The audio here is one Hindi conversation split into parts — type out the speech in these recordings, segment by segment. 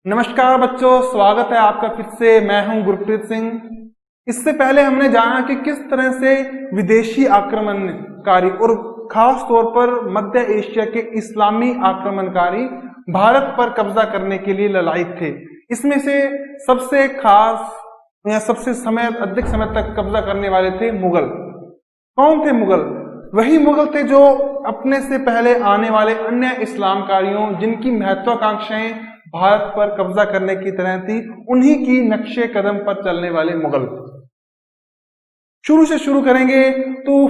नमस्कार बच्चों, स्वागत है आपका फिर से। मैं हूं गुरप्रीत सिंह। इससे पहले हमने जाना कि किस तरह से विदेशी आक्रमणकारी और खास तौर पर मध्य एशिया के इस्लामी आक्रमणकारी भारत पर कब्जा करने के लिए ललायित थे। इसमें से सबसे खास या सबसे अधिक समय तक कब्जा करने वाले थे मुगल। कौन थे मुगल? वही मुगल थे जो अपने से पहले आने वाले अन्य इस्लामकारियों, जिनकी महत्वाकांक्षाएं भारत पर कब्जा करने की तरह थी, उन्हीं की नक्शे कदम पर चलने वाले मुगल। शुरू से शुरू करेंगे तो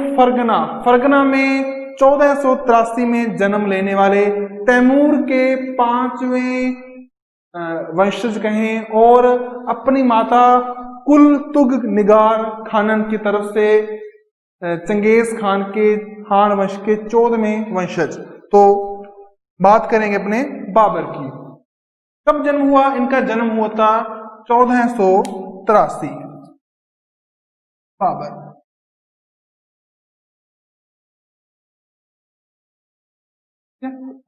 फरगना में 1483 में जन्म लेने वाले तैमूर के 5वें वंशज कहें और अपनी माता कुल तुग निगार खानन की तरफ से चंगेज खान के हान वंश के 14वें वंशज। तो बात करेंगे अपने बाबर की। कब जन्म हुआ? इनका जन्म हुआ था 1483। बाबर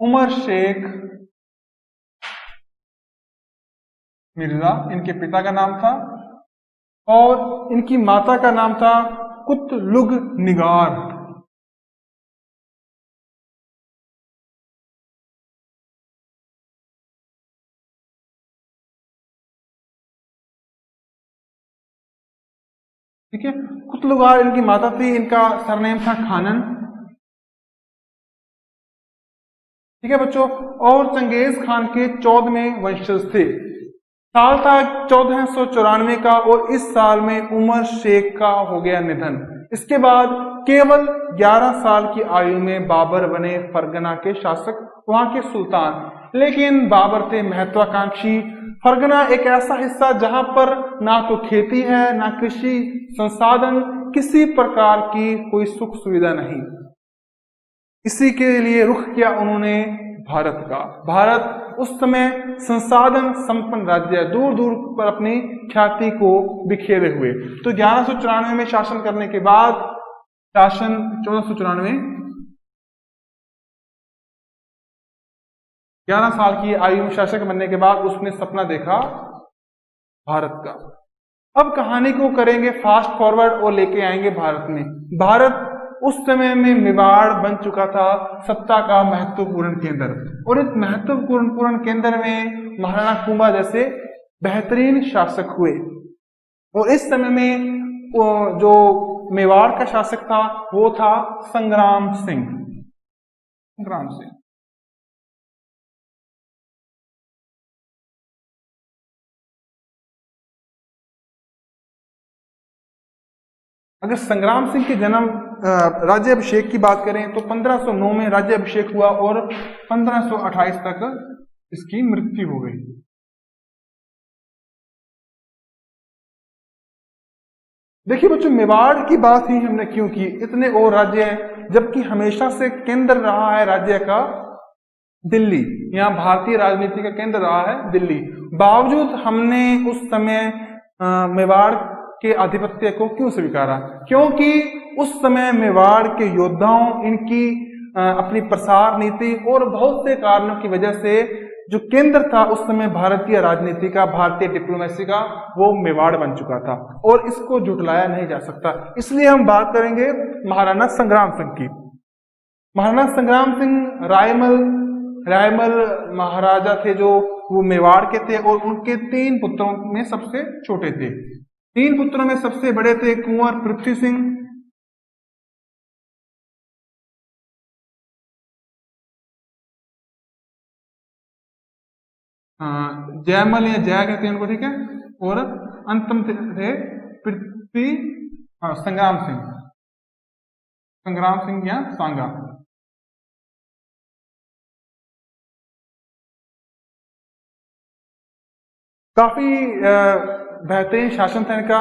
उमर शेख मिर्जा इनके पिता का नाम था और इनकी माता का नाम था कुतलुग निगार। ठीक है, कुतलुगार इनकी माता थी, इनका सरनेम था खानन। ठीक है बच्चों, और चंगेज खान के 14वें वंशज थे। साल था 1494 का और इस साल में उमर शेख का हो गया निधन। इसके बाद केवल 11 साल की आयु में बाबर बने फरगना के शासक, वहां के सुल्तान। लेकिन बाबर थे महत्वाकांक्षी। फरगना एक ऐसा हिस्सा जहां पर ना तो खेती है, ना कृषि संसाधन, किसी प्रकार की कोई सुख सुविधा नहीं। इसी के लिए रुख किया उन्होंने भारत का। भारत उस समय संसाधन संपन्न राज्य, दूर दूर पर अपनी ख्याति को बिखेरे हुए। तो 1194 में शासन करने के बाद, 1494 11 साल की आयु में शासक बनने के बाद उसने सपना देखा भारत का। अब कहानी को करेंगे फास्ट फॉरवर्ड और लेके आएंगे भारत में। भारत उस समय में मेवाड़ बन चुका था सत्ता का महत्वपूर्ण केंद्र, और इस महत्वपूर्ण केंद्र में महाराणा कुंभा जैसे बेहतरीन शासक हुए। और इस समय में जो मेवाड़ का शासक था वो था संग्राम सिंह। अगर संग्राम सिंह के जन्म राज्याभिषेक की बात करें तो 1509 में राज्याभिषेक हुआ और 1528 तक इसकी मृत्यु हो गई। देखिए बच्चों, मेवाड़ की बात ही हमने क्यों की? इतने और राज्य हैं, जबकि हमेशा से केंद्र रहा है राज्य का दिल्ली। यहाँ भारतीय राजनीति का केंद्र रहा है दिल्ली। बावजूद हमने उस समय मेवाड़ के आधिपत्य को क्यों स्वीकारा? क्योंकि उस समय मेवाड़ के योद्धाओं, इनकी अपनी प्रसार नीति और बहुत से कारणों की वजह से जो केंद्र था उस समय भारतीय राजनीति का, भारतीय डिप्लोमेसी का, वो मेवाड़ बन चुका था और इसको झुटलाया नहीं जा सकता। इसलिए हम बात करेंगे महाराणा संग्राम सिंह की। महाराणा संग्राम सिंह रायमल महाराजा थे, जो वो मेवाड़ के थे और उनके 3 पुत्रों में सबसे छोटे थे। 3 पुत्रों में सबसे बड़े थे कुंवर पृथ्वी सिंह, जयमल या जय कहते हैं उनको, ठीक है, और अंतम थे पृथ्वी संग्राम सिंह या सांगा। काफी बेहतरीन शासन था इनका।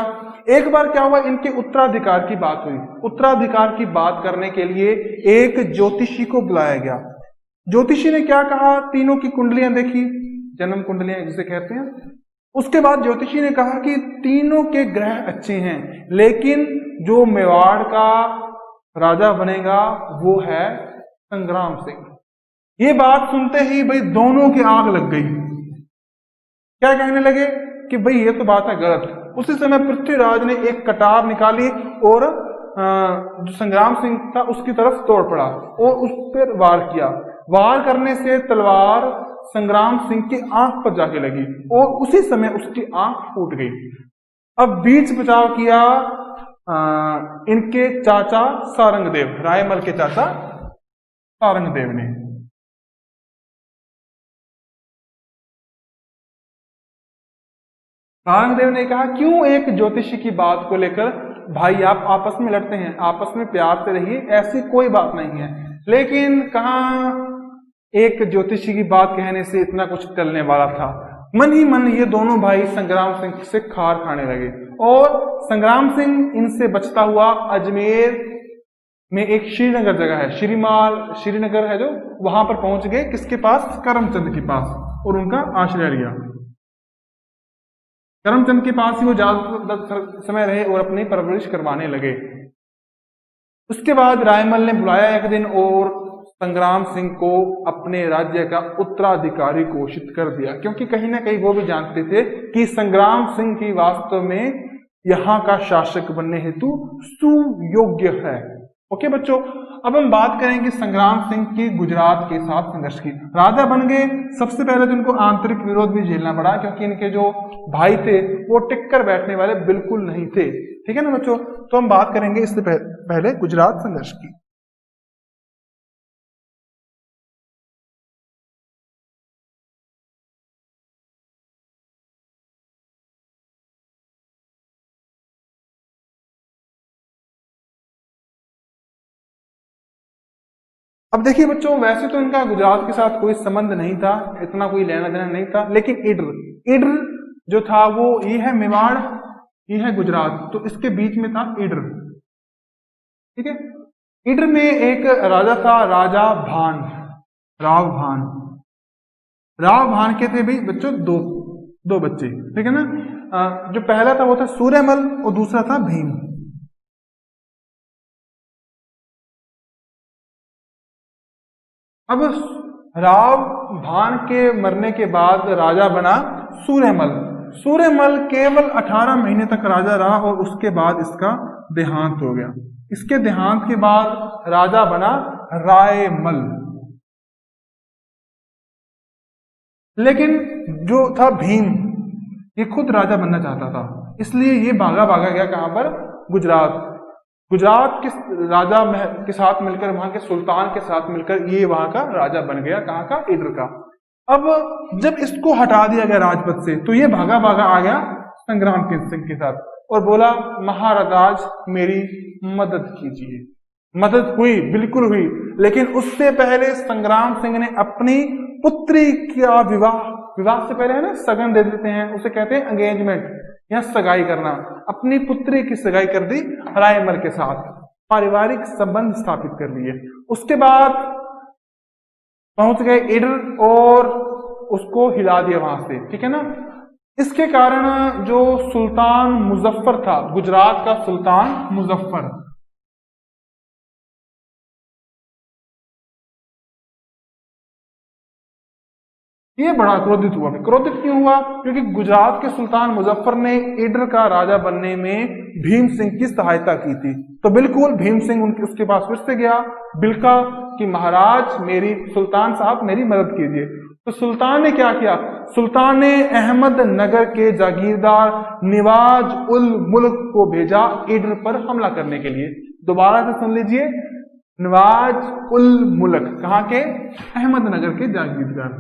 एक बार क्या हुआ, इनके उत्तराधिकार की बात हुई। उत्तराधिकार की बात करने के लिए एक ज्योतिषी को बुलाया गया। ज्योतिषी ने क्या कहा? तीनों की कुंडलियां देखी, जन्म कुंडलियां जिसे कहते हैं। उसके बाद ज्योतिषी ने कहा कि तीनों के ग्रह अच्छे हैं, लेकिन जो मेवाड़ का राजा बनेगा वो है संग्राम सिंह। ये बात सुनते ही भाई दोनों की आग लग गई। क्या कहने लगे कि भाई ये तो बात है गलत। उसी समय पृथ्वीराज ने एक कटार निकाली और जो संग्राम सिंह था उसकी तरफ तोड़ पड़ा और उस पर वार किया। वार करने से तलवार संग्राम सिंह की आंख पर जाके लगी और उसी समय उसकी आंख फूट गई। अब बीच बचाव किया इनके चाचा सारंगदेव, रायमल के चाचा सारंगदेव ने। सारंगदेव ने कहा, क्यों एक ज्योतिषी की बात को लेकर भाई आप आपस में लड़ते हैं, आपस में प्यार से रहिए, ऐसी कोई बात नहीं है। लेकिन कहा एक ज्योतिषी की बात कहने से इतना कुछ टलने वाला था। मन ही मन ये दोनों भाई संग्राम सिंह से खार खाने लगे और संग्राम सिंह इनसे बचता हुआ अजमेर में एक श्रीनगर जगह है, श्रीनगर है जो, वहां पर पहुंच गए। किसके पास? करमचंद के पास, और उनका आश्रय लिया। करमचंद के पास ही वो ज्यादा समय रहे और अपनी परवरिश करवाने लगे। उसके बाद रायमल ने बुलाया एक दिन और संग्राम सिंह को अपने राज्य का उत्तराधिकारी घोषित कर दिया, क्योंकि कहीं ना कहीं वो भी जानते थे कि संग्राम सिंह ही वास्तव में यहाँ का शासक बनने हेतु सुयोग्य है। ओके बच्चों, अब हम बात करेंगे संग्राम सिंह की गुजरात के साथ संघर्ष की। राजा बन गए, सबसे पहले तो इनको आंतरिक विरोध भी झेलना पड़ा, क्योंकि इनके जो भाई थे वो टिक कर बैठने वाले बिल्कुल नहीं थे। ठीक है ना बच्चों, तो हम बात करेंगे इससे पहले गुजरात संघर्ष की। अब देखिए बच्चों, वैसे तो इनका गुजरात के साथ कोई संबंध नहीं था, इतना कोई लेना देना नहीं था, लेकिन इड्र जो था वो ये है मेवाड़, ये है गुजरात, तो इसके बीच में था इड्र। ठीक है, इड्र में एक राजा था, राजा भान, राव भान के थे भाई बच्चों दो बच्चे। ठीक है ना, जो पहला था वो था सूर्यमल और दूसरा था भीम। अब राव भान के मरने के बाद राजा बना सूर्यमल केवल 18 महीने तक राजा रहा और उसके बाद इसका देहांत हो गया। इसके देहांत के बाद राजा बना रायमल। लेकिन जो था भीम, ये खुद राजा बनना चाहता था, इसलिए ये भागा गया कहां पर? गुजरात के राजा के साथ मिलकर, वहां के सुल्तान के साथ मिलकर ये वहां का राजा बन गया। कहां का? इड्र का। अब जब इसको हटा दिया गया राजपद से, तो ये भागा आ गया संग्राम सिंह के साथ और बोला, महाराज मेरी मदद कीजिए। मदद हुई, बिल्कुल हुई, लेकिन उससे पहले संग्राम सिंह ने अपनी पुत्री का विवाह से पहले है ना, सगन दे देते हैं, उसे कहते हैं एंगेजमेंट या सगाई करना। अपनी पुत्री की सगाई कर दी रायमल के साथ, पारिवारिक संबंध स्थापित कर लिए। उसके बाद पहुंच गए इड्र और उसको हिला दिया वहां से। ठीक है ना, इसके कारण जो सुल्तान मुजफ्फर था, गुजरात का सुल्तान मुजफ्फर, ये बड़ा क्रोधित हुआ। क्रोधित क्यों हुआ? क्योंकि गुजरात के सुल्तान मुजफ्फर ने इड्र का राजा बनने में भीम सिंह की सहायता की थी। तो बिल्कुल भीम सिंह उसके पास फिर से गया, बिल्का कि महाराज मेरी, सुल्तान साहब मेरी मदद कीजिए। तो सुल्तान ने क्या किया? सुल्तान ने अहमदनगर के जागीरदार नवाज उल मुल्क को भेजा इड्र पर हमला करने के लिए। दोबारा से सुन लीजिए, नवाज उल मुल्क कहां के? अहमदनगर के जागीरदार।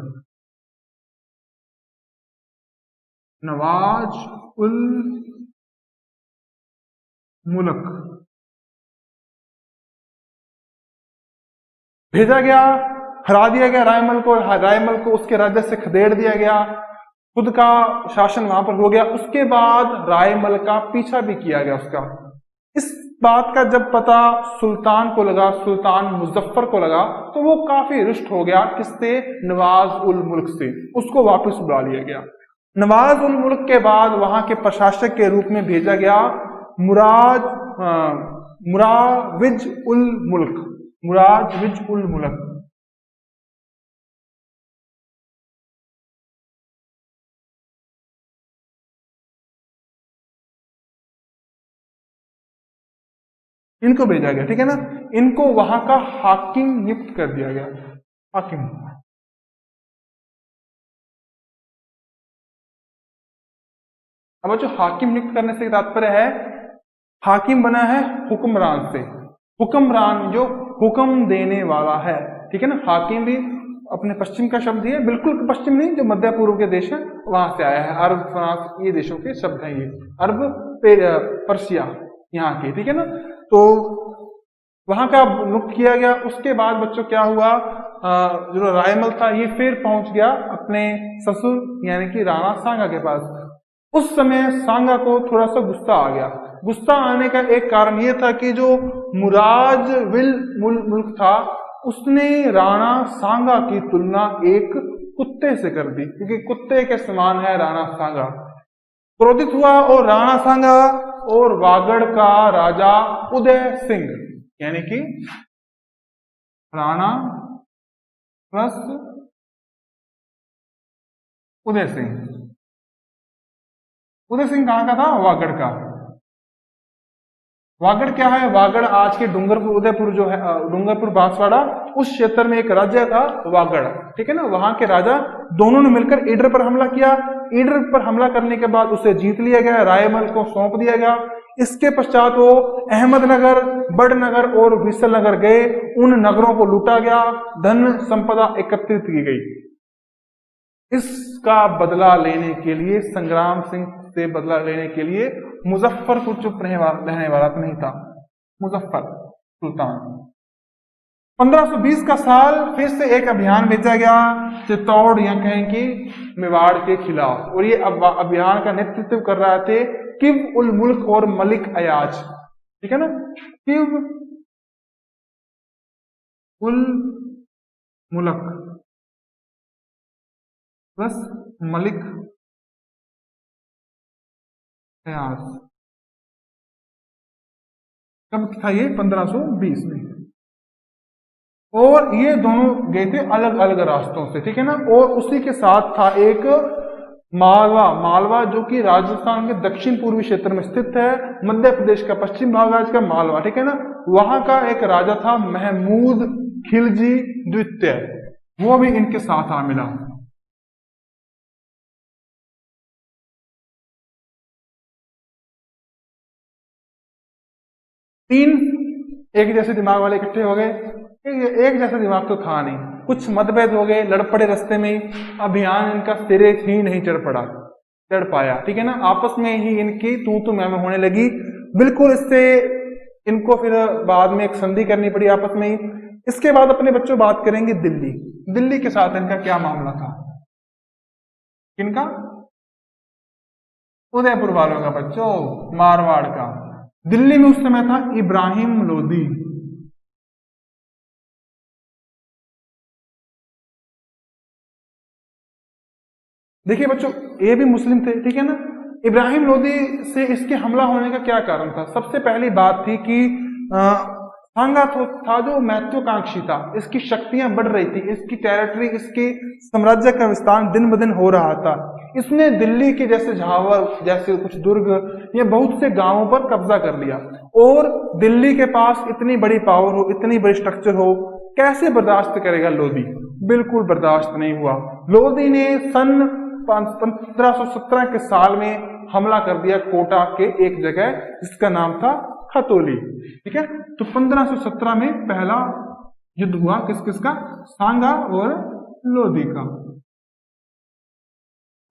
नवाज उल मुल्क भेजा गया, हरा दिया गया रायमल को उसके राज्य से खदेड़ दिया गया, खुद का शासन वहां पर हो गया। उसके बाद रायमल का पीछा भी किया गया उसका। इस बात का जब पता सुल्तान को लगा, सुल्तान मुजफ्फर को लगा, तो वो काफी रुष्ट हो गया। किससे? नवाज उल मुल्क से। उसको वापस बुला लिया गया। नवाज उल मुल्क के बाद वहां के प्रशासक के रूप में भेजा गया मुराविज उल मुल्क। इनको भेजा गया, ठीक है ना। इनको वहां का हाकिम नियुक्त कर दिया गया, हाकिम। अब जो हाकिम नियुक्त करने से तात्पर्य है, हाकिम बना है हुक्मरान से। हुक्मरान जो हुक्म देने वाला है, ठीक है ना। हाकिम भी अपने पश्चिम का शब्द ही है, बिल्कुल पश्चिम नहीं, जो मध्य पूर्व के देश है वहां से आया है। अरब, फ्रांस, ये देशों के शब्द हैं ये। अरब, पर्सिया यहाँ के, ठीक है ना। तो वहां का नियुक्त किया गया। उसके बाद बच्चों क्या हुआ, जो रायमल था ये फिर पहुंच गया अपने ससुर यानी कि राणा सांगा के पास। उस समय सांगा को थोड़ा सा गुस्सा आ गया। गुस्सा आने का एक कारण यह था कि जो मुराज विल मुल्क था उसने राणा सांगा की तुलना एक कुत्ते से कर दी, क्योंकि कुत्ते के समान है राणा सांगा। क्रोधित हुआ और राणा सांगा और वागड़ का राजा उदय सिंह यानी कि राणा प्लस उदय सिंह। उदय सिंह कहां का था, वागड़ का। वागड़ क्या है, वागड़ आज के डूंगरपुर, उदयपुर जो है, डूंगरपुर बांसवाड़ा, उस क्षेत्र में एक राज्य था वागड़, ठीक है ना। वहां के राजा दोनों ने मिलकर ईडर पर हमला किया। ईडर पर हमला करने के बाद उसे जीत लिया गया, रायमल को सौंप दिया गया। इसके पश्चात वो अहमदनगर, बड़नगर और विसलनगर गए। उन नगरों को लूटा गया, धन संपदा एकत्रित की गई। इसका बदला लेने के लिए, संग्राम सिंह से बदला लेने के लिए मुजफ्फरपुर चुप रहने वाला तो नहीं था, मुजफ्फर सुल्तान। 1520 का साल फिर से एक अभियान भेजा गया चित्तौड़ या कहें कि मेवाड़ के खिलाफ, और ये अभियान का नेतृत्व कर रहे थे किब उल मुल्क और मलिक अयाज, ठीक है ना। किब उल मुल्क प्लस मलिक अयाज। कब था ये, 1520 में। और ये दोनों गए थे अलग अलग रास्तों से, ठीक है ना। और उसी के साथ था एक मालवा, मालवा जो कि राजस्थान के दक्षिण पूर्वी क्षेत्र में स्थित है, मध्य प्रदेश का पश्चिम भाग आज का मालवा, ठीक है ना। वहां का एक राजा था महमूद खिलजी द्वितीय, वो भी इनके साथ आ मिला। तीन एक जैसे दिमाग वाले इकट्ठे हो गए। एक जैसा दिमाग तो था नहीं, कुछ मतभेद हो गए, लड़ पड़े रास्ते में। अभियान इनका सिरे ही नहीं चढ़ पाया, ठीक है ना। आपस में ही इनकी तू मैं होने लगी, बिल्कुल। इससे इनको फिर बाद में एक संधि करनी पड़ी आपस में ही। इसके बाद अपने बच्चों बात करेंगे दिल्ली। दिल्ली के साथ इनका क्या मामला था, किनका, उदयपुर वालों का बच्चों, मारवाड़ का। दिल्ली में उस समय था इब्राहिम लोदी। देखिए बच्चों, ये भी मुस्लिम थे, ठीक है ना। इब्राहिम लोदी से इसके हमला होने का क्या कारण था। सबसे पहली बात थी कि सांगा था जो महत्वाकांक्षी था, इसकी शक्तियां बढ़ रही थी, इसकी टेरिटरी, इसके साम्राज्य का विस्तार दिन ब दिन हो रहा था। इसने दिल्ली के जैसे झावर, जैसे कुछ दुर्ग या बहुत से गांवों पर कब्जा कर लिया। और दिल्ली के पास इतनी बड़ी पावर हो, इतनी बड़ी स्ट्रक्चर हो, कैसे बर्दाश्त करेगा लोदी। बिल्कुल बर्दाश्त नहीं हुआ। लोदी ने सन 1517 के साल में हमला कर दिया कोटा के एक जगह जिसका नाम था खतौली, ठीक है। तो 1517 में पहला युद्ध हुआ किस किस का, सांगा और लोदी का।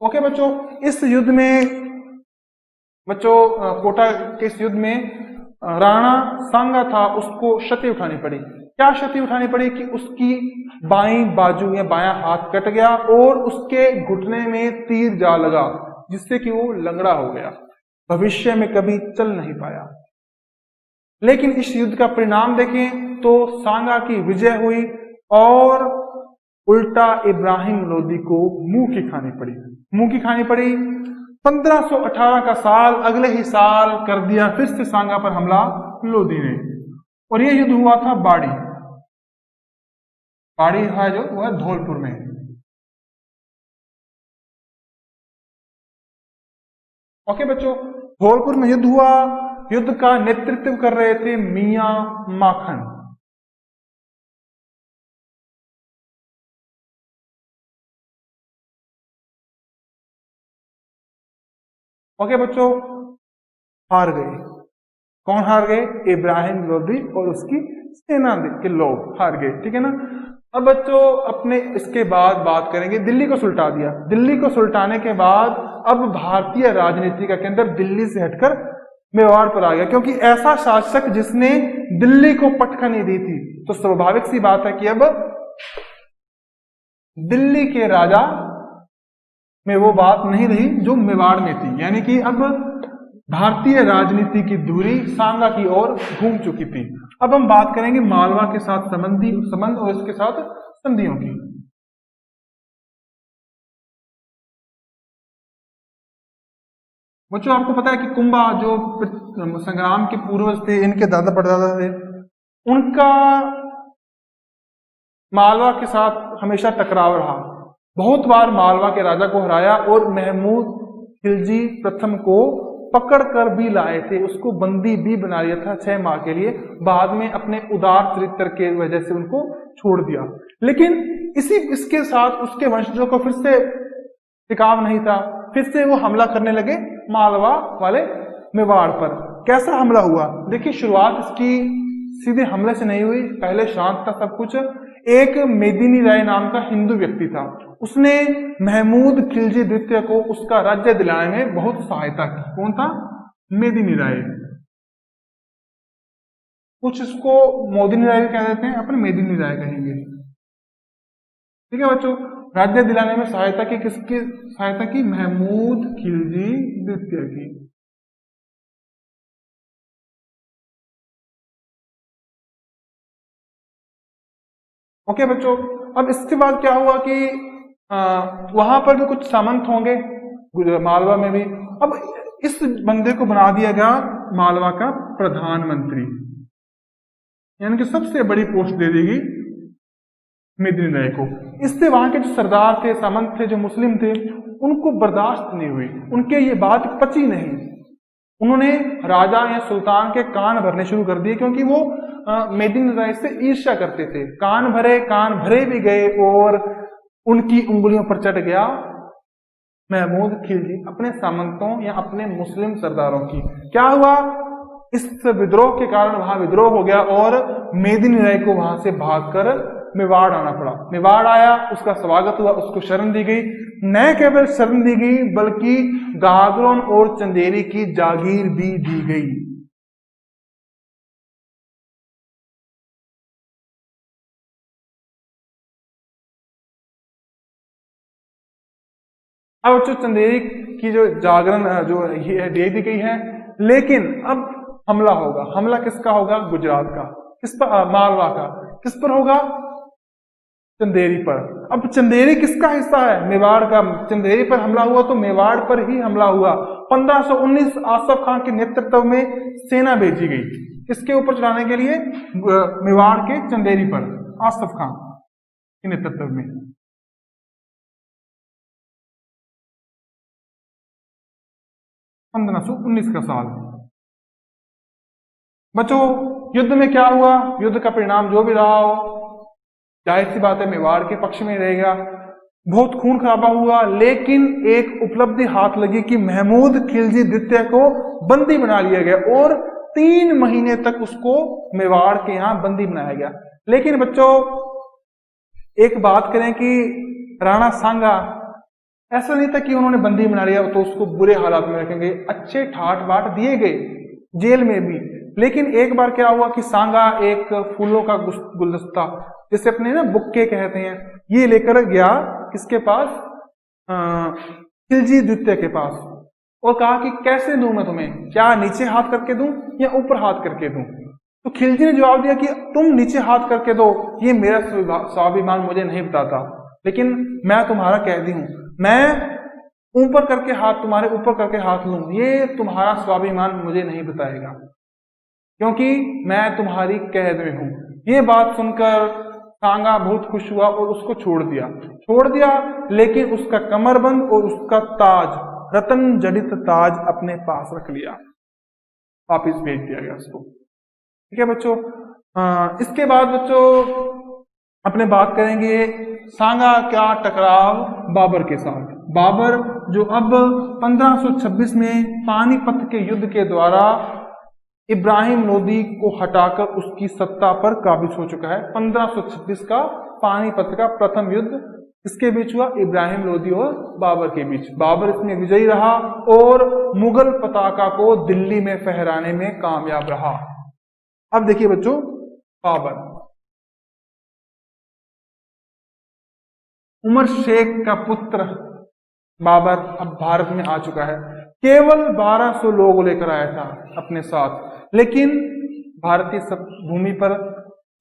ओके बच्चों, इस युद्ध में बच्चों, कोटा के इस युद्ध में राणा सांगा था, उसको क्षति उठानी पड़ी। क्या क्षति उठानी पड़ी कि उसकी बाईं बाजू या बायां हाथ कट गया और उसके घुटने में तीर जा लगा, जिससे कि वो लंगड़ा हो गया, भविष्य में कभी चल नहीं पाया। लेकिन इस युद्ध का परिणाम देखें तो सांगा की विजय हुई और उल्टा इब्राहिम लोदी को मुंह की खानी पड़ी। 1518 का साल, अगले ही साल कर दिया फिर से सांगा पर हमला लोदी ने, और यह युद्ध हुआ था बाड़ी है जो वो है धौलपुर में। ओके बच्चों, धौलपुर में युद्ध हुआ। युद्ध का नेतृत्व कर रहे थे मियां माखन। ओके बच्चों, हार गए। कौन हार गए? इब्राहिम लोदी और उसकी सेना के लोग हार गए, ठीक है ना। अब बच्चों अपने इसके बाद बात करेंगे, दिल्ली को सुलटा दिया। दिल्ली को सुलटाने के बाद अब भारतीय राजनीति का केंद्र दिल्ली से हटकर मेवाड़ पर आ गया, क्योंकि ऐसा शासक जिसने दिल्ली को पटखनी दी थी, तो स्वाभाविक सी बात है कि अब दिल्ली के राजा में वो बात नहीं रही जो मेवाड़ में थी, यानी कि अब भारतीय राजनीति की धुरी सांगा की ओर घूम चुकी थी। अब हम बात करेंगे मालवा के साथ संबंध और इसके साथ संधियों की। बच्चों आपको पता है कि कुंभा जो संग्राम के पूर्वज थे, इनके दादा परदादा थे, उनका मालवा के साथ हमेशा टकराव रहा। बहुत बार मालवा के राजा को हराया और महमूद खिलजी प्रथम को पकड़कर भी लाए थे, उसको बंदी भी बना लिया था 6 माह के लिए। बाद में अपने उदार चरित्र के वजह से उनको छोड़ दिया, लेकिन इसके साथ उसके वंशजों को फिर से टिकाव नहीं था, फिर से वो हमला करने लगे मालवा वाले मेवाड़ पर। कैसा हमला हुआ? देखिए, शुरुआत इसकी सीधे हमले से नहीं हुई, पहले शांत था सब कुछ। एक मेदिनी राय नाम का हिंदू व्यक्ति था, उसने महमूद खिलजी द्वितीय को उसका राज्य दिलाने में बहुत सहायता की। कौन था? मेदिनी राय। कुछ इसको मोदिनी राय कह देते हैं, अपन मेदिनी राय कहेंगे, ठीक है बच्चों। राज्य दिलाने में सहायता की, किसकी सहायता की? महमूद खिलजी द्वितीय की। ओके बच्चों, अब इसके बाद क्या हुआ कि वहां पर भी कुछ सामंत होंगे, मालवा में भी। अब इस बंदे को बना दिया गया मालवा का प्रधानमंत्री, यानी कि सबसे बड़ी पोस्ट दे दी गई मेदिनी राय को। इससे वहां के जो सरदार थे, सामंत थे, जो मुस्लिम थे, उनको बर्दाश्त नहीं हुई, उनके ये बात पची नहीं। उन्होंने राजा या सुल्तान के कान भरने शुरू कर दिए, क्योंकि वो मेदिनी राय से ईर्ष्या करते थे। कान भरे भी गए और उनकी उंगलियों पर चढ़ गया महमूद खिलजी अपने सामंतों या अपने मुस्लिम सरदारों की। क्या हुआ? इस विद्रोह के कारण वहां विद्रोह हो गया और मेदिनी राय को वहां से भागकर मेवाड़ आना पड़ा। मेवाड़ आया, उसका स्वागत हुआ, उसको शरण दी गई। न केवल शरण दी गई, बल्कि गागरोन और चंदेरी की जागीर भी दी गई। अब बच्चों चंदेरी की जो जागरण जो दे दी गई है, लेकिन अब हमला होगा। हमला किसका होगा? गुजरात का। किस पर? मालवा का। किस पर होगा? चंदेरी पर। अब चंदेरी किसका हिस्सा है? मेवाड़ का। चंदेरी पर हमला हुआ तो मेवाड़ पर ही हमला हुआ। 1519 आसफ खान के नेतृत्व में सेना भेजी गई, किसके ऊपर चढ़ाने के लिए? मेवाड़ के चंदेरी पर, आसफ खान के नेतृत्व में। 1519 का साल। बच्चों युद्ध में क्या हुआ? युद्ध का परिणाम जो भी रहा हो, जाहिर सी बात है मेवाड़ के पक्ष में रहेगा। बहुत खून खराबा हुआ, लेकिन एक उपलब्धि हाथ लगी कि महमूद खिलजी द्वितीय को बंदी बना लिया गया और 3 महीने तक उसको मेवाड़ के यहां बंदी बनाया गया। लेकिन बच्चों एक बात करें कि राणा सांगा, ऐसा नहीं था कि उन्होंने बंदी बना लिया तो उसको बुरे हालात में रखेंगे। अच्छे ठाट बाट दिए गए जेल में भी। लेकिन एक बार क्या हुआ कि सांगा एक फूलों का गुलदस्ता, जिसे अपने ना बुक्के कहते हैं, ये लेकर गया किसके पास? खिलजी द्वितीय के पास, और कहा कि कैसे दूं मैं तुम्हें, क्या नीचे हाथ करके दूं या ऊपर हाथ करके दूं? तो खिलजी ने जवाब दिया कि तुम नीचे हाथ करके दो, ये मेरा स्वाभिमान मुझे नहीं बताता, लेकिन मैं तुम्हारा कैदी हूं, मैं ऊपर करके हाथ, तुम्हारे ऊपर करके हाथ लूं, ये तुम्हारा स्वाभिमान मुझे नहीं बताएगा, क्योंकि मैं तुम्हारी कैद में हूं। ये बात सुनकर सांगा बहुत खुश हुआ और उसको छोड़ दिया, लेकिन उसका कमरबंद और उसका ताज, रतन जड़ित ताज अपने पास रख लिया। वापिस भेज दिया गया उसको। ठीक है बच्चों। इसके बाद बच्चों अपने बात करेंगे सांगा का टकराव बाबर के साथ। बाबर जो अब 1526 में पानीपत के युद्ध के द्वारा इब्राहिम लोदी को हटाकर उसकी सत्ता पर काबिज हो चुका है। 1526 का पानीपत का प्रथम युद्ध किसके बीच हुआ? इब्राहिम लोदी और बाबर के बीच। बाबर इसमें विजयी रहा और मुगल पताका को दिल्ली में फहराने में कामयाब रहा। अब देखिए बच्चों, बाबर उमर शेख का पुत्र बाबर अब भारत में आ चुका है। केवल 1200 लोग लेकर आया था अपने साथ, लेकिन भारतीय भूमि पर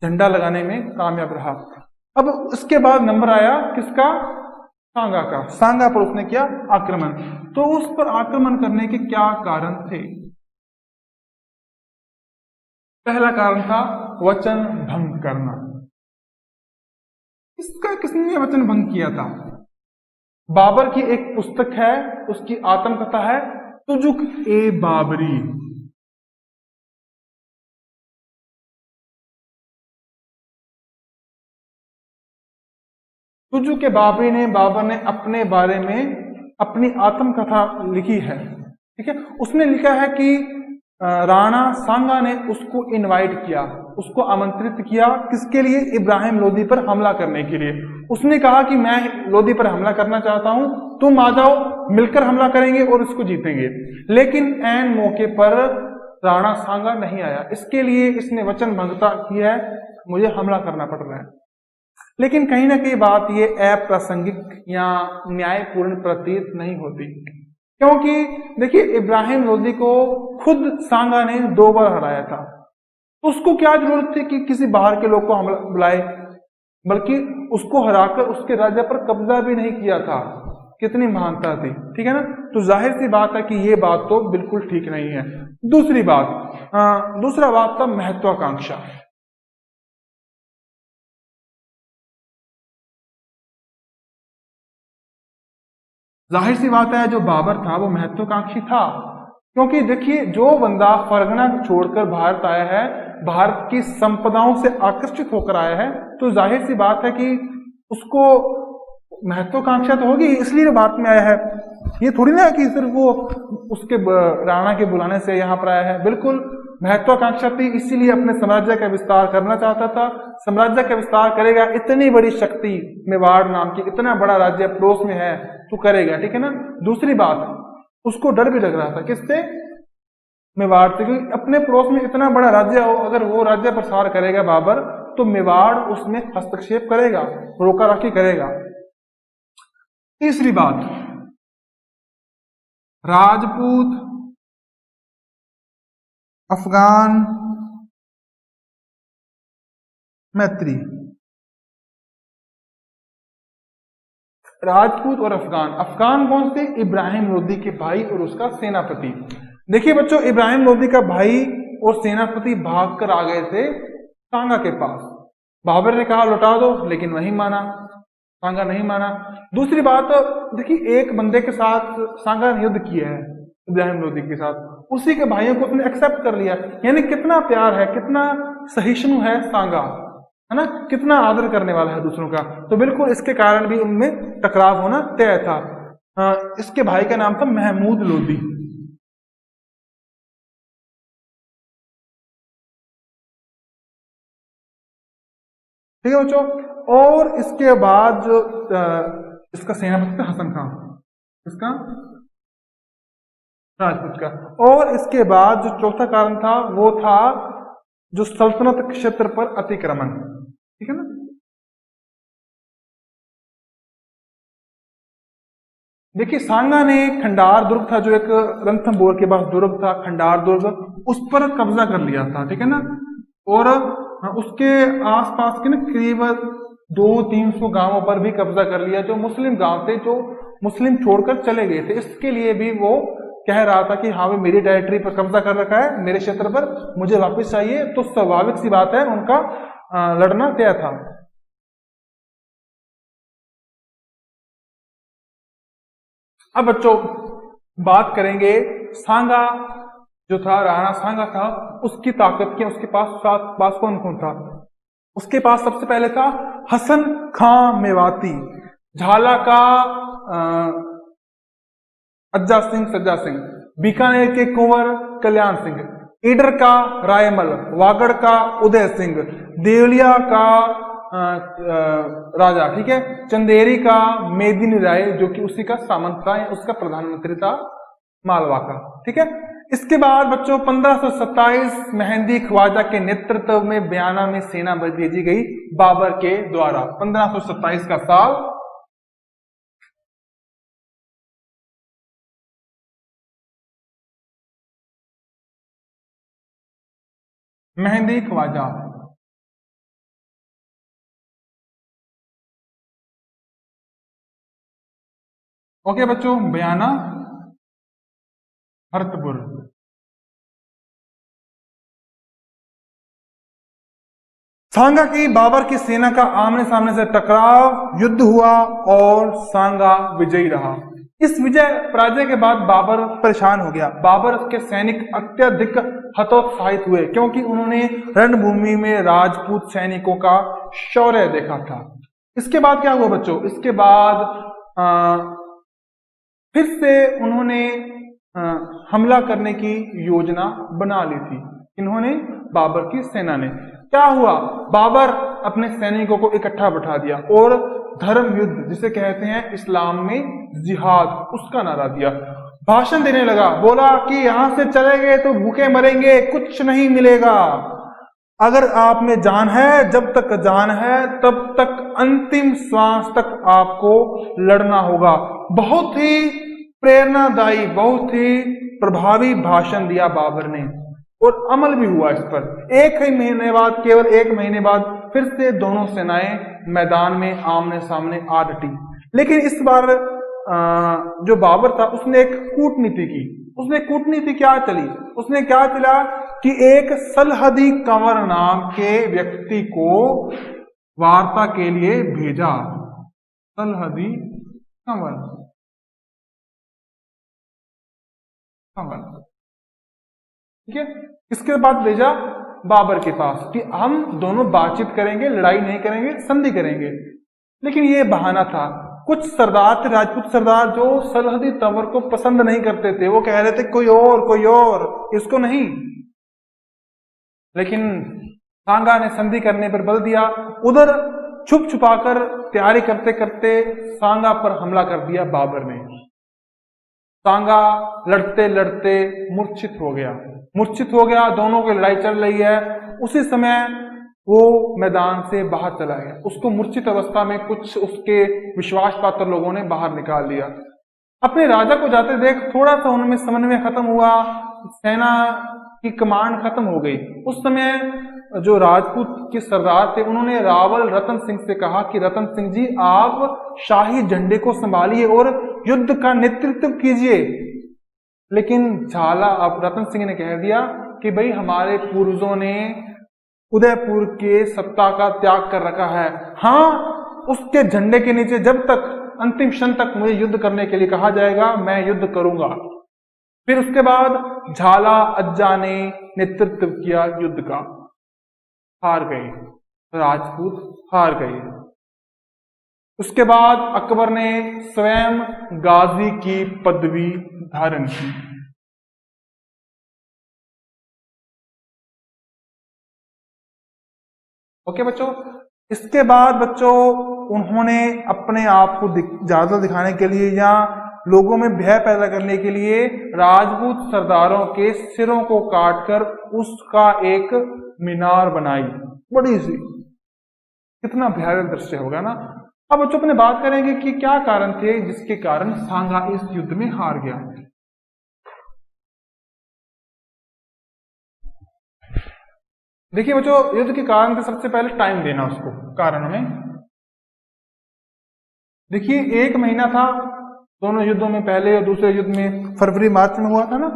झंडा लगाने में कामयाब रहा। अब इसके बाद नंबर आया किसका? सांगा का। सांगा पर उसने किया आक्रमण। तो उस पर आक्रमण करने के क्या कारण थे? पहला कारण था वचन भंग करना। इसका किसने वचन भंग किया था? बाबर की एक पुस्तक है, उसकी आत्मकथा है तुजुक ए बाबरी। तुजुक ए बाबरी ने बाबर ने अपने बारे में अपनी आत्मकथा लिखी है। ठीक है, उसने लिखा है कि राणा सांगा ने उसको इनवाइट किया, उसको आमंत्रित किया। किसके लिए? इब्राहिम लोदी पर हमला करने के लिए। उसने कहा कि मैं लोदी पर हमला करना चाहता हूं, तुम आ जाओ, मिलकर हमला करेंगे और इसको जीतेंगे। लेकिन ऐन मौके पर राणा सांगा नहीं आया। इसके लिए इसने वचन भंगता की है, मुझे हमला करना पड़ रहा है। लेकिन कहीं ना कहीं बात ये अप्रासंगिक या न्यायपूर्ण प्रतीत नहीं होती, क्योंकि देखिए इब्राहिम लोदी को खुद सांगा ने 2 बार हराया था। उसको क्या जरूरत थी कि किसी बाहर के लोग को हमला बुलाए? बल्कि उसको हराकर उसके राज्य पर कब्जा भी नहीं किया था। कितनी महानता थी। ठीक है ना। तो जाहिर सी बात है कि ये बात तो बिल्कुल ठीक नहीं है। दूसरी बात, दूसरा बात था महत्वाकांक्षा। जाहिर सी बात है जो बाबर था वो महत्वाकांक्षी था, क्योंकि देखिए जो बंदा फरगना छोड़कर भारत आया है, भारत की संपदाओं से आकर्षित होकर आया है, तो जाहिर सी बात है कि उसको महत्वाकांक्षा तो होगी, इसलिए भारत में आया है। ये थोड़ी ना है कि सिर्फ वो उसके राणा के बुलाने से यहाँ पर आया है। बिल्कुल महत्वाकांक्षा थी, इसीलिए अपने साम्राज्य का विस्तार करना चाहता था। साम्राज्य का विस्तार करेगा, इतनी बड़ी शक्ति मेवाड़ नाम की, इतना बड़ा राज्य पड़ोस में है, तो करेगा। ठीक है ना। दूसरी बात, उसको डर भी लग रहा था किससे? मेवाड़ से, क्योंकि अपने पड़ोस में इतना बड़ा राज्य हो, अगर वो राज्य प्रसार करेगा बाबर, तो मेवाड़ उसमें हस्तक्षेप करेगा, रोका राखी करेगा। तीसरी बात, राजपूत, अफगान मैत्री। राजपूत और अफगान। अफगान कौन से? इब्राहिम लोदी के भाई और उसका सेनापति। देखिए बच्चों, इब्राहिम लोदी का भाई और सेनापति भागकर आ गए थे सांगा के पास। बाबर ने कहा लौटा दो, लेकिन वही माना, सांगा नहीं माना। दूसरी बात, देखिए एक बंदे के साथ सांगा ने युद्ध किया है इब्राहिम लोदी के साथ, उसी के भाइयों को उसने एक्सेप्ट कर लिया। यानी कितना प्यार है, कितना सहिष्णु है सांगा, है ना, कितना आदर करने वाला है दूसरों का। तो बिल्कुल इसके कारण भी उनमें टकराव होना तय था। इसके भाई का नाम था महमूद लोदी। ठीक है बच्चों। और इसके बाद जो इसका सेनापति था हसन खान, इसका राजपूत का। और इसके बाद जो चौथा कारण था वो था जो सल्तनत क्षेत्र पर अतिक्रमण। ठीक है ना। देखिए सांगा ने खंडार दुर्ग था, जो एक रणथंभौर के पास दुर्ग था खंडार दुर्ग, उस पर कब्जा कर लिया था। ठीक है ना। और उसके आसपास के ना करीब 200-300 गांवों पर भी कब्जा कर लिया, जो मुस्लिम गांव थे, जो मुस्लिम छोड़कर चले गए थे। इसके लिए भी वो कह रहा था कि हाँ भाई मेरी टेरिटरी पर कब्जा कर रखा है, मेरे क्षेत्र पर, मुझे वापस चाहिए। तो स्वाभाविक सी बात है उनका लड़ना तय था। अब बच्चों बात करेंगे सांगा जो था राणा सांगा था, उसकी ताकत के उसके पास कौन कौन था? उसके पास सबसे पहले था हसन खां मेवाती, झाला का अज्जा सिंह सज्जा सिंह, बीकानेर के कुंवर कल्याण सिंह, ईडर का रायमल, वागड़ का उदय सिंह, देवलिया का राजा, ठीक है, चंदेरी का मेदिनी राय जो कि उसी का सामंत था या उसका प्रधानमंत्री था मालवा का, ठीक है। इसके बाद बच्चों 1527 मेहंदी ख्वाजा के नेतृत्व में बयाना में सेना भेजी गई बाबर के द्वारा। 1527 का साल। मेहंदी ख्वाजा, ओके बच्चों, बयाना भरतपुर। सांगा की बाबर की सेना का आमने सामने से टकराव, युद्ध हुआ और सांगा विजयी रहा। इस विजय पराजय के बाद बाबर परेशान हो गया। बाबर के सैनिक अत्यधिक हतोत्साहित हुए क्योंकि उन्होंने रणभूमि में राजपूत सैनिकों का शौर्य देखा था। इसके बाद क्या हुआ बच्चों? इसके बाद फिर से उन्होंने हमला करने की योजना बना ली थी। इन्होंने, बाबर की सेना ने। क्या हुआ? बाबर अपने सैनिकों को इकट्ठा बैठा दिया और धर्म युद्ध, जिसे कहते हैं इस्लाम में जिहाद, उसका नारा दिया। भाषण देने लगा, बोला कि यहां से चले गए तो भूखे मरेंगे, कुछ नहीं मिलेगा। अगर आप में जान है, जब तक जान है तब तक अंतिम श्वास तक आपको लड़ना होगा। बहुत ही प्रेरणादायी, बहुत ही प्रभावी भाषण दिया बाबर ने और अमल भी हुआ इस पर। एक ही महीने बाद, केवल एक महीने बाद फिर से दोनों सेनाएं मैदान में आमने सामने आ डटी। लेकिन इस बार जो बाबर था उसने एक कूटनीति की। उसने कूटनीति क्या चली? उसने क्या चला कि एक सलहदी कंवर नाम के व्यक्ति को वार्ता के लिए भेजा। सलहदी कंवर, ठीक है। इसके बाद भेजा बाबर के पास कि हम दोनों बातचीत करेंगे, लड़ाई नहीं करेंगे, संधि करेंगे। लेकिन ये बहाना था। कुछ सरदार थे, राजपूत सरदार, जो सलहदी तंवर को पसंद नहीं करते थे। वो कह रहे थे कोई और, इसको नहीं। लेकिन सांगा ने संधि करने पर बल दिया। उधर छुप छुपाकर तैयारी करते करते सांगा पर हमला कर दिया बाबर ने। सांगा लड़ते लड़ते मूर्छित हो गया। दोनों की लड़ाई चल रही है। उसी समय वो मैदान से बाहर चला गया। उसको मूर्छित अवस्था में कुछ उसके विश्वास पात्र लोगों ने बाहर निकाल लिया। अपने राजा को जाते देख थोड़ा सा उनमें समन्वय खत्म हुआ, सेना की कमांड खत्म हो गई। उस समय जो राजपूत के सरदार थे उन्होंने रावल रतन सिंह से कहा कि रतन सिंह जी, आप शाही झंडे को संभालिए और युद्ध का नेतृत्व कीजिए। लेकिन झाला, अब रतन सिंह ने कह दिया कि भाई हमारे पूर्वजों ने उदयपुर के सत्ता का त्याग कर रखा है। हाँ, उसके झंडे के नीचे जब तक अंतिम क्षण तक मुझे युद्ध करने के लिए कहा जाएगा, मैं युद्ध करूंगा। फिर उसके बाद झाला अज्जा ने नेतृत्व किया युद्ध का। हार गए, राजपूत हार गए। उसके बाद अकबर ने स्वयं गाजी की पदवी धारण की। ओके बच्चों, इसके बाद बच्चों उन्होंने अपने आप को ज्यादा दिखाने के लिए या लोगों में भय पैदा करने के लिए राजपूत सरदारों के सिरों को काटकर उसका एक मीनार बनाई, बड़ी सी। कितना भयावह दृश्य होगा ना। अब बच्चों अपने बात करेंगे कि क्या कारण थे जिसके कारण सांगा इस युद्ध में हार गया। देखिए बच्चों, युद्ध के कारण थे, सबसे पहले टाइम देना उसको कारण में। देखिए 1 महीना था दोनों युद्धों में, पहले और दूसरे युद्ध में फरवरी मार्च में हुआ था ना,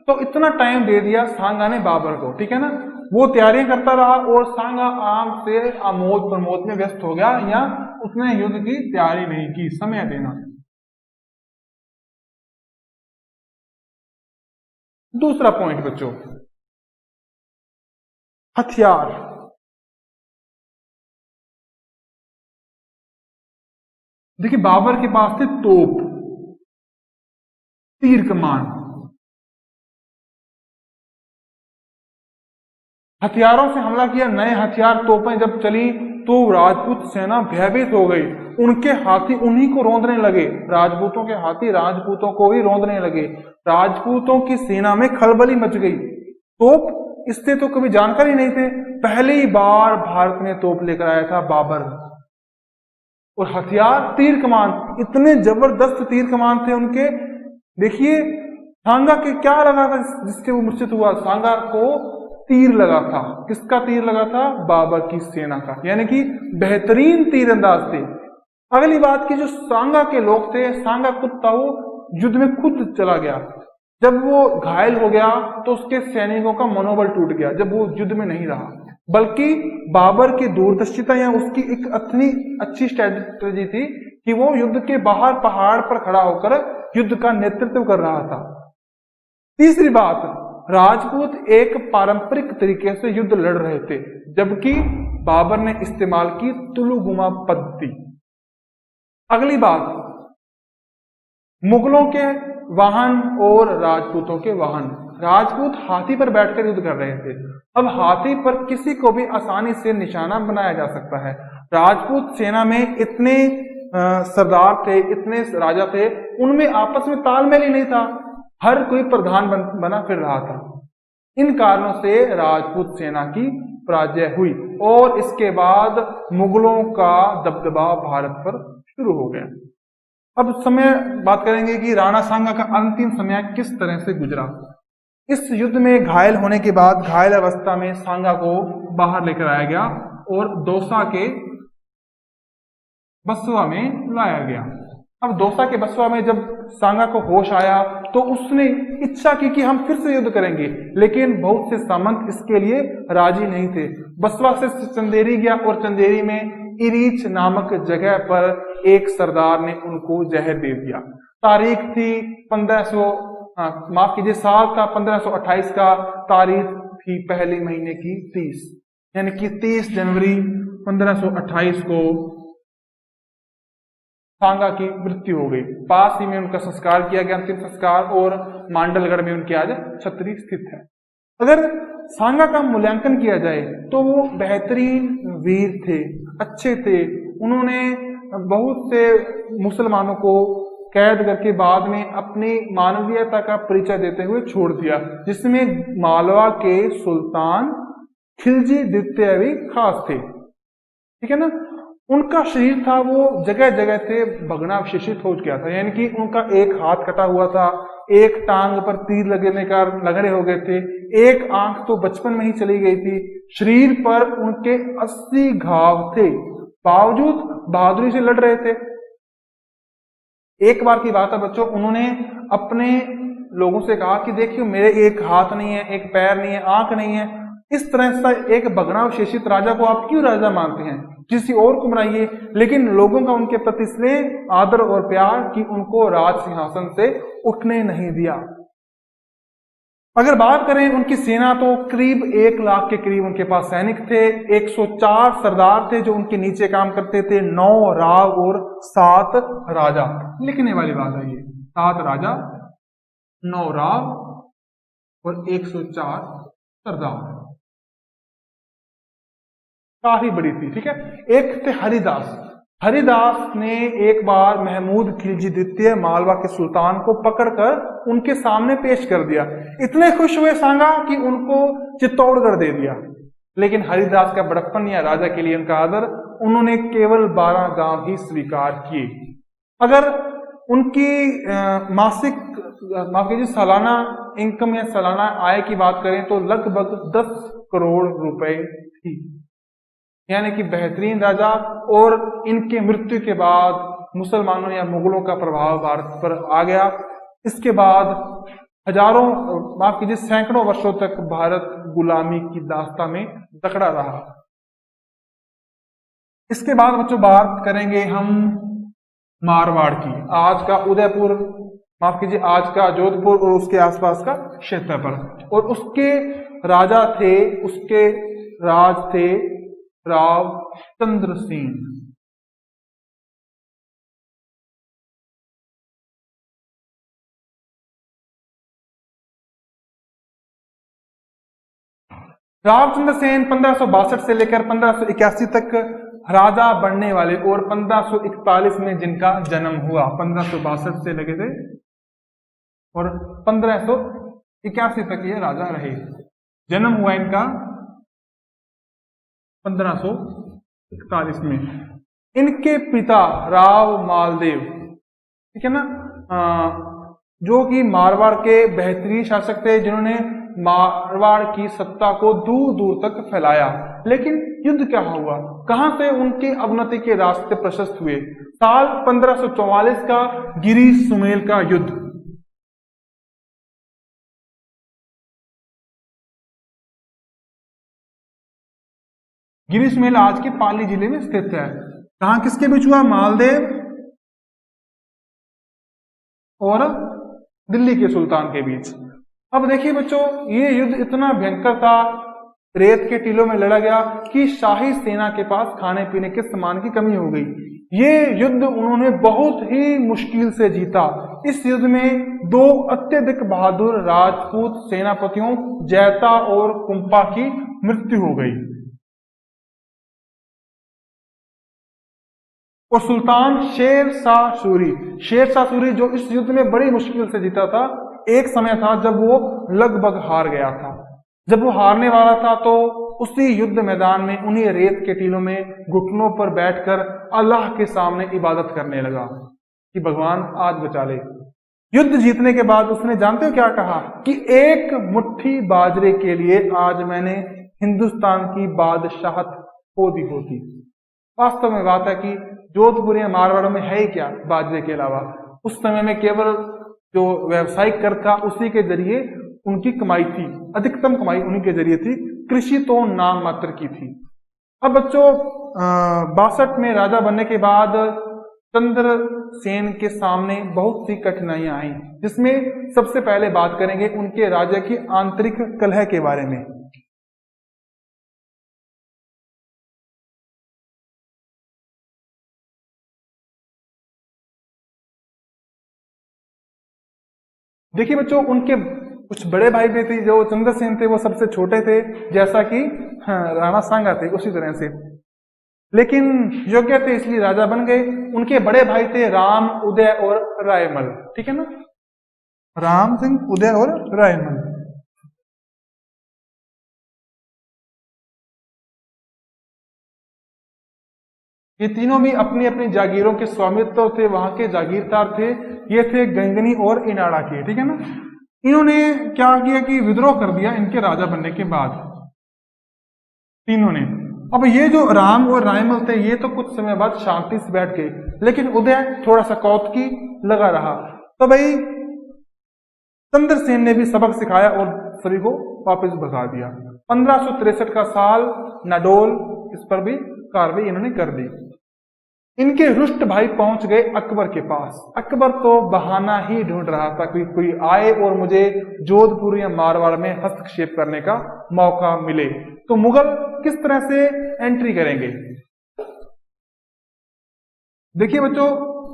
तो इतना टाइम दे दिया सांगा ने बाबर को, ठीक है ना। वो तैयारियां करता रहा और सांगा आराम से आमोद प्रमोद में व्यस्त हो गया, या उसने युद्ध की तैयारी नहीं की। समय देना। दूसरा पॉइंट बच्चों, हथियार। देखिए बाबर के पास थे तोप, तीर कमान, हथियारों से हमला किया। नए हथियार तोपें जब चली तो राजपूत सेना भयभीत हो गई। उनके हाथी उन्हीं को रौंदने लगे, राजपूतों के हाथी राजपूतों को ही रौंदने लगे। राजपूतों की सेना में खलबली मच गई। तोप इससे तो कभी जानकारी नहीं थे, पहली बार भारत में तोप लेकर आया था बाबर। और हथियार तीर कमान, इतने जबरदस्त तीर कमान थे उनके। देखिए सांगा के क्या लगा था जिससे वो मूर्छित हुआ? सांगा को तीर लगा था। किसका तीर लगा था? बाबर की सेना का, यानी कि बेहतरीन तीरंदाज थे। अगली बात की, जो सांगा के लोग थे, सांगा खुद था वो युद्ध में खुद चला गया। जब वो घायल हो गया तो उसके सैनिकों का मनोबल टूट गया, जब वो युद्ध में नहीं रहा। बल्कि बाबर की दूरदर्शिता या उसकी एक इतनी अच्छी स्ट्रेटेजी थी कि वो युद्ध के बाहर पहाड़ पर खड़ा होकर युद्ध का नेतृत्व कर रहा था। तीसरी बात, राजपूत एक पारंपरिक तरीके से युद्ध लड़ रहे थे, जबकि बाबर ने इस्तेमाल की तुलुगुमा पद्धति। अगली बात, मुगलों के वाहन और राजपूतों के वाहन। राजपूत हाथी पर बैठकर युद्ध कर रहे थे। अब हाथी पर किसी को भी आसानी से निशाना बनाया जा सकता है। राजपूत सेना में इतने सरदार थे, इतने राजा थे, उनमें आपस में तालमेल ही नहीं था। हर कोई प्रधान बना फिर रहा था। इन कारणों से राजपूत सेना की पराजय हुई और इसके बाद मुगलों का दबदबा भारत पर शुरू हो गया। अब समय बात करेंगे कि राणा सांगा का अंतिम समय किस तरह से गुजरा। इस युद्ध में घायल होने के बाद घायल अवस्था में सांगा को बाहर लेकर आया गया और दौसा के बसवा में लाया गया। अब दौसा के बसवा में जब सांगा को होश आया तो उसने इच्छा की कि हम फिर से युद्ध करेंगे, लेकिन बहुत से सामंत इसके लिए राजी नहीं थे। बसवा से चंदेरी गया और चंदेरी में इरीच नामक जगह पर एक सरदार ने उनको जहर दे दिया। तारीख थी 1500 साल था 1528 का, तारीख थी पहले महीने की 30, यानी कि 30 जनवरी 1528 को सांगा की मृत्यु हो गई। पास ही में उनका संस्कार किया गया, अंतिम संस्कार, और मांडलगढ़ में उनकी आज छतरी स्थित है। अगर सांगा का मूल्यांकन किया जाए तो वो बेहतरीन वीर थे, अच्छे थे। उन्होंने बहुत से मुसलमानों को कैद करके बाद में अपनी मानवीयता का परिचय देते हुए छोड़ दिया, जिसमें मालवा के सुल्तान खिलजी द्वितीय भी खास थे। ठीक है ना। उनका शरीर था वो जगह जगह से भगना विशेषित हो गया था, यानी कि उनका एक हाथ कटा हुआ था, एक टांग पर तीर लगने का लगड़े हो गए थे, एक आंख तो बचपन में ही चली गई थी। शरीर पर उनके 80 घाव थे, बावजूद बहादुरी से लड़ रहे थे। एक बार की बात है बच्चों, उन्होंने अपने लोगों से कहा कि देखिए मेरे एक हाथ नहीं है, एक पैर नहीं है, आंख नहीं है, इस तरह से एक भग्नावशेषित राजा को आप क्यों राजा मानते हैं, किसी और को बनाइए। लेकिन लोगों का उनके प्रति स्नेह, आदर और प्यार कि उनको राज सिंहासन से उठने नहीं दिया। अगर बात करें उनकी सेना तो करीब 1 लाख के करीब उनके पास सैनिक थे, 104 सरदार थे जो उनके नीचे काम करते थे, 9 राव और 7 राजा। लिखने वाली बात है ये, 7 राजा, 9 राव और 104 सरदार, काफी बड़ी थी। ठीक है। एक थे हरिदास। हरिदास ने एक बार महमूद खिलजी द्वितीय मालवा के सुल्तान को पकड़कर उनके सामने पेश कर दिया। इतने खुश हुए सांगा कि उनको चित्तौड़गढ़ दे दिया। लेकिन हरिदास का बड़प्पन या राजा के लिए उनका आदर, उन्होंने केवल 12 गांव ही स्वीकार किए। अगर उनकी मासिक माफ कीजिए सालाना इनकम या सालाना आय की बात करें तो लगभग 10 करोड़ रुपए थी, यानी कि बेहतरीन राजा। और इनके मृत्यु के बाद मुसलमानों या मुगलों का प्रभाव भारत पर आ गया। इसके बाद हजारों माफ कीजिए सैकड़ों वर्षों तक भारत गुलामी की दास्ता में जकड़ा रहा। इसके बाद बच्चों बात करेंगे हम मारवाड़ की। आज का उदयपुर माफ कीजिए, आज का जोधपुर और उसके आसपास का क्षेत्रफल। और उसके राजा थे, उसके राज थे राव चंद्रसेन। राव चंद्रसेन 1562 से लेकर 1581 तक राजा बनने वाले और 1541 में जिनका जन्म हुआ, 1562 से लगे थे और 1581 तक ये राजा रहे। जन्म हुआ इनका 1541 में। इनके पिता राव मालदेव, ठीक है ना, जो कि मारवाड़ के बेहतरीन शासक थे, जिन्होंने मारवाड़ की सत्ता को दूर दूर तक फैलाया। लेकिन युद्ध क्या हुआ, कहां से उनकी अवनति के रास्ते प्रशस्त हुए? साल 1544 का गिरी सुमेल का युद्ध। गिरी सुमेल आज के पाली जिले में स्थित है। कहां किसके बीच हुआ? मालदेव और दिल्ली के सुल्तान के बीच। अब देखिए बच्चों, ये युद्ध इतना भयंकर था, रेत के टीलों में लड़ा गया कि शाही सेना के पास खाने पीने के सामान की कमी हो गई। ये युद्ध उन्होंने बहुत ही मुश्किल से जीता। इस युद्ध में दो अत्यधिक बहादुर राजपूत सेनापतियों जैता और कुंपा की मृत्यु हो गई और सुल्तान शेर शाह सूरी जो इस युद्ध में बड़ी मुश्किल से जीता था, एक समय था जब वो लगभग हार गया था। जब वो हारने वाला था तो उसी युद्ध मैदान में उन्हीं रेत के टीलों में घुटनों पर बैठकर अल्लाह के सामने इबादत करने लगा कि भगवान आज बचा ले। युद्ध जीतने के बाद उसने जानते हो क्या कहा कि एक मुट्ठी बाजरे के लिए आज मैंने हिंदुस्तान की बादशाहत खो दी होती। वास्तव में बात है कि जोधपुर या मारवाड़ में है ही क्या बाजरे के अलावा। उस समय में केवल जो व्यवसायिक कर था उसी के जरिए उनकी कमाई थी, अधिकतम कमाई उन्हीं के जरिए थी, कृषि तो नाम मात्र की थी। अब बच्चों 62 में राजा बनने के बाद चंद्रसेन के सामने बहुत सी कठिनाइयां आई, जिसमें सबसे पहले बात करेंगे उनके राजा की आंतरिक कलह के बारे में। देखिए बच्चों, उनके कुछ बड़े भाई भी थे, जो चंद्रसेन थे वो सबसे छोटे थे, जैसा कि राणा सांगा थे उसी तरह से, लेकिन योग्य थे इसलिए राजा बन गए। उनके बड़े भाई थे राम, उदय और रायमल, ठीक है ना, राम सिंह, उदय और रायमल। ये तीनों भी अपनी अपनी जागीरों के स्वामित्व थे, वहां के जागीरदार थे। ये थे गंगनी और इनाड़ा के, ठीक है ना। इन्होंने क्या किया कि विद्रोह कर दिया इनके राजा बनने के बाद, तीनों ने। अब ये जो राम और रायमल थे ये तो कुछ समय बाद शांति से बैठ गए, लेकिन उदय थोड़ा सा कौतुकी लगा रहा। तो भाई चंद्रसेन ने भी सबक सिखाया और सभी को वापस भगा दिया। 1563 का साल नाडोल, इस पर भी कार्रवाई इन्होंने कर दी। इनके रुष्ट भाई पहुंच गए अकबर के पास। अकबर तो बहाना ही ढूंढ रहा था कि कोई आए और मुझे जोधपुर या मारवाड़ में हस्तक्षेप करने का मौका मिले। तो मुगल किस तरह से एंट्री करेंगे? देखिए बच्चों,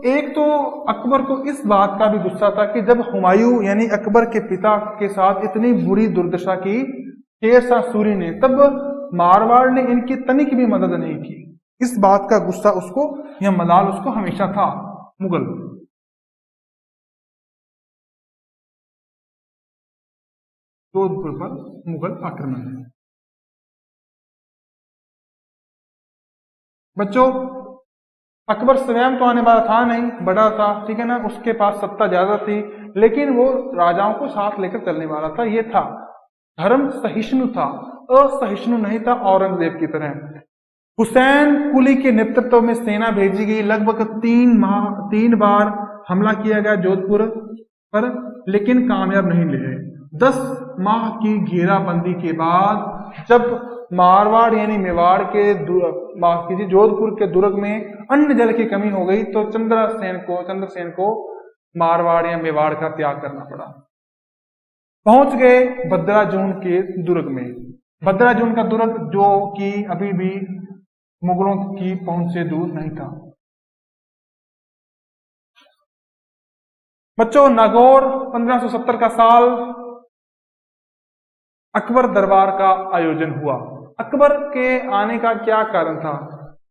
एक तो अकबर को इस बात का भी गुस्सा था कि जब हुमायूं यानी अकबर के पिता के साथ इतनी बुरी दुर्दशा की शेर शाह सूरी ने, तब मारवाड़ ने इनकी तनिक भी मदद नहीं की। इस बात का गुस्सा उसको या मलाल उसको हमेशा था मुगल। जोधपुर पर मुगल आक्रमण है। बच्चों, अकबर स्वयं तो आने वाला था नहीं, बड़ा था, ठीक है ना, उसके पास सत्ता ज्यादा थी, लेकिन वो राजाओं को साथ लेकर चलने वाला था। ये था धर्म सहिष्णु था, असहिष्णु नहीं था औरंगजेब की तरह। हुसैन कुली के नेतृत्व में सेना भेजी गई। लगभग 3 बार हमला किया गया जोधपुर पर, लेकिन कामयाब नहीं रहे। 10 माह की घेराबंदी के बाद जब मारवाड़ यानी मेवाड़ के माफ कीजिए जोधपुर के दुर्ग में अन्न जल की कमी हो गई तो चंद्रसेन को मारवाड़ या मेवाड़ का त्याग करना पड़ा। पहुंच गए भद्राजून के दुर्ग में। भद्राजून का दुर्ग जो कि अभी भी मुगलों की पहुंच से दूर नहीं था। बच्चों, नागौर 1570 का साल अकबर दरबार का आयोजन हुआ। अकबर के आने का क्या कारण था?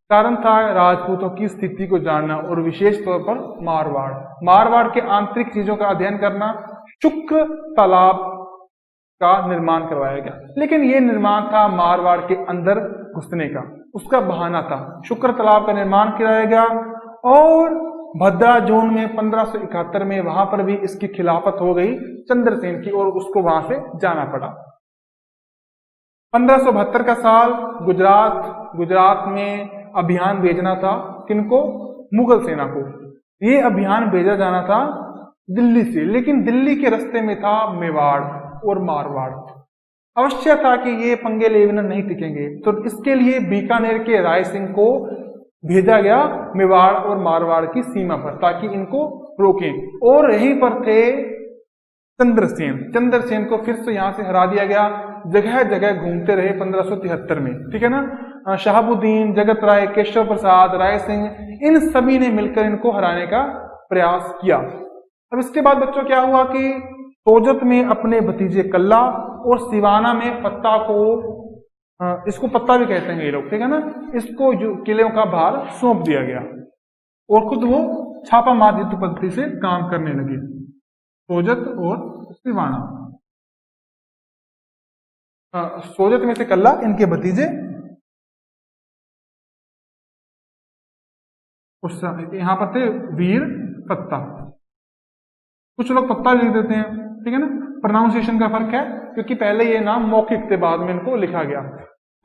कारण था राजपूतों की स्थिति को जानना और विशेष तौर पर मारवाड़ के आंतरिक चीजों का अध्ययन करना। शुक्र तालाब का निर्माण करवाया गया, लेकिन यह निर्माण था मारवाड़ के अंदर घुसने का, उसका बहाना था। शुक्र तालाब का निर्माण कराया गया और भद्राजून में 1571 में वहां पर भी इसकी खिलाफत हो गई चंद्रसेन की और उसको वहां से जाना पड़ा। 1572 का साल गुजरात में अभियान भेजना था। किनको? मुगल सेना को। ये अभियान भेजा जाना था दिल्ली से, लेकिन दिल्ली के रास्ते में था मेवाड़ और मारवाड़। अवश्य था कि ये पंगे लेना नहीं टिकेंगे, तो इसके लिए बीकानेर के राय सिंह को भेजा गया मेवाड़ और मारवाड़ की सीमा पर, ताकि इनको रोकें। और यहीं पर थे चंद्रसेन को फिर से यहां से हरा दिया गया। जगह जगह घूमते रहे 1573 में, ठीक है ना। शहाबुद्दीन, जगत राय, केशव प्रसाद, राय सिंह, इन सभी ने मिलकर इनको हराने का प्रयास किया। अब इसके बाद बच्चों क्या हुआ कि सोजत में अपने भतीजे कल्ला और सिवाना में पत्ता को, इसको पत्ता भी कहते हैं ये लोग, ठीक है ना, इसको किले का भार सौंप दिया गया और खुद वो छापा मार युद्ध पद्धति से काम करने लगे। सोजत और सिवाना, सोजत में से कल्ला, इनके भतीजे, उस यहां पर थे वीर पत्ता। कुछ लोग पत्ता लिख देते हैं, ठीक है ना, प्रोनाउंसिएशन का फर्क है, क्योंकि पहले ये नाम मौखिक थे, बाद में इनको लिखा गया।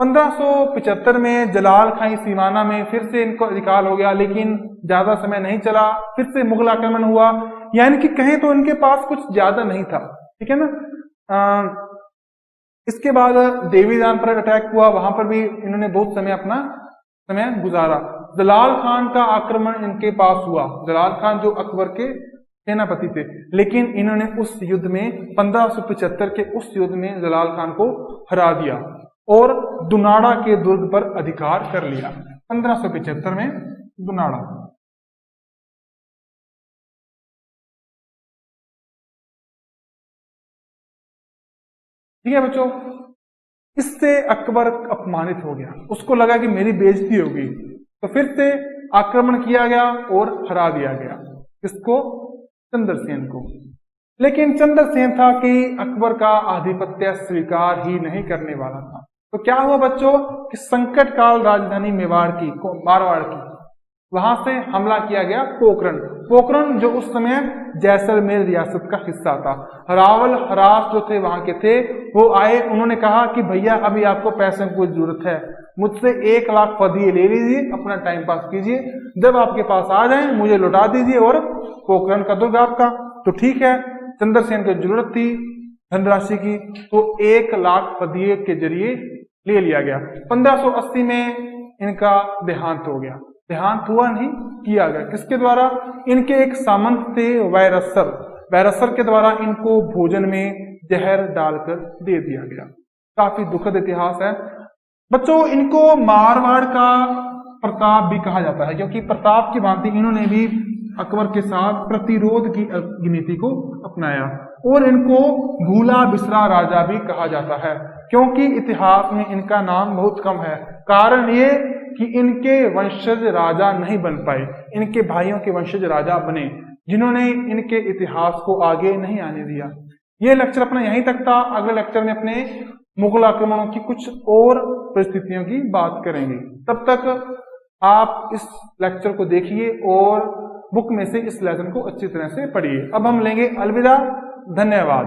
1575 में जलाल खाई सिवाना में फिर से इनको अधिकार हो गया, लेकिन ज्यादा समय नहीं चला, फिर से मुगल आक्रमण हुआ। यानी कि कहें तो इनके पास कुछ ज्यादा नहीं था, ठीक है ना। इसके बाद देवीदान पर अटैक हुआ, वहां पर भी इन्होंने बहुत समय अपना समय गुजारा। जलाल खान का आक्रमण इनके पास हुआ। जलाल खान जो अकबर के सेनापति थे, लेकिन इन्होंने उस युद्ध में 1575 के उस युद्ध में जलाल खान को हरा दिया और दुनाड़ा के दुर्ग पर अधिकार कर लिया। 1575 में दुनाड़ा। ठीक है बच्चों, इससे अकबर अपमानित हो गया, उसको लगा कि मेरी बेइज्जती होगी, तो फिर से आक्रमण किया गया और हरा दिया गया। किसको? चंद्रसेन को। लेकिन चंद्रसेन था कि अकबर का आधिपत्य स्वीकार ही नहीं करने वाला था। तो क्या हुआ बच्चों कि संकट काल राजधानी मारवाड़ की, वहां से हमला किया गया पोखरण जो उस समय जैसलमेर रियासत का हिस्सा था। रावल हरास जो थे वहां के थे, वो आए, उन्होंने कहा कि भैया अभी आपको पैसे की जरूरत है, मुझसे 1 लाख फदिये ले लीजिए, अपना टाइम पास कीजिए, जब आपके पास आ जाए मुझे लौटा दीजिए और पोखरण का दुर्ग आपका। तो ठीक है, चंद्रसेन को जरूरत थी धनराशि की, तो 1 लाख फदिये के जरिए ले लिया गया। 1580 में इनका देहांत हो गया। देहांत हुआ नहीं, किया गया। किसके द्वारा? इनके एक सामंत थे वैरसर के द्वारा इनको भोजन में जहर डालकर दे दिया गया। काफी दुखद इतिहास है बच्चों। इनको मारवाड़ का प्रताप भी कहा जाता है, क्योंकि प्रताप की भांति इन्होंने भी अकबर के साथ प्रतिरोध की नीति को अपनाया। और इनको भूला बिसरा राजा भी कहा जाता है, क्योंकि इतिहास में इनका नाम बहुत कम है। कारण ये कि इनके वंशज राजा नहीं बन पाए, इनके भाइयों के वंशज राजा बने, जिन्होंने इनके इतिहास को आगे नहीं आने दिया। ये लेक्चर अपना यहीं तक था। अगले लेक्चर में अपने मुगल आक्रमणों की कुछ और परिस्थितियों की बात करेंगे। तब तक आप इस लेक्चर को देखिए और बुक में से इस लेसन को अच्छी तरह से पढ़िए। अब हम लेंगे अलविदा। धन्यवाद।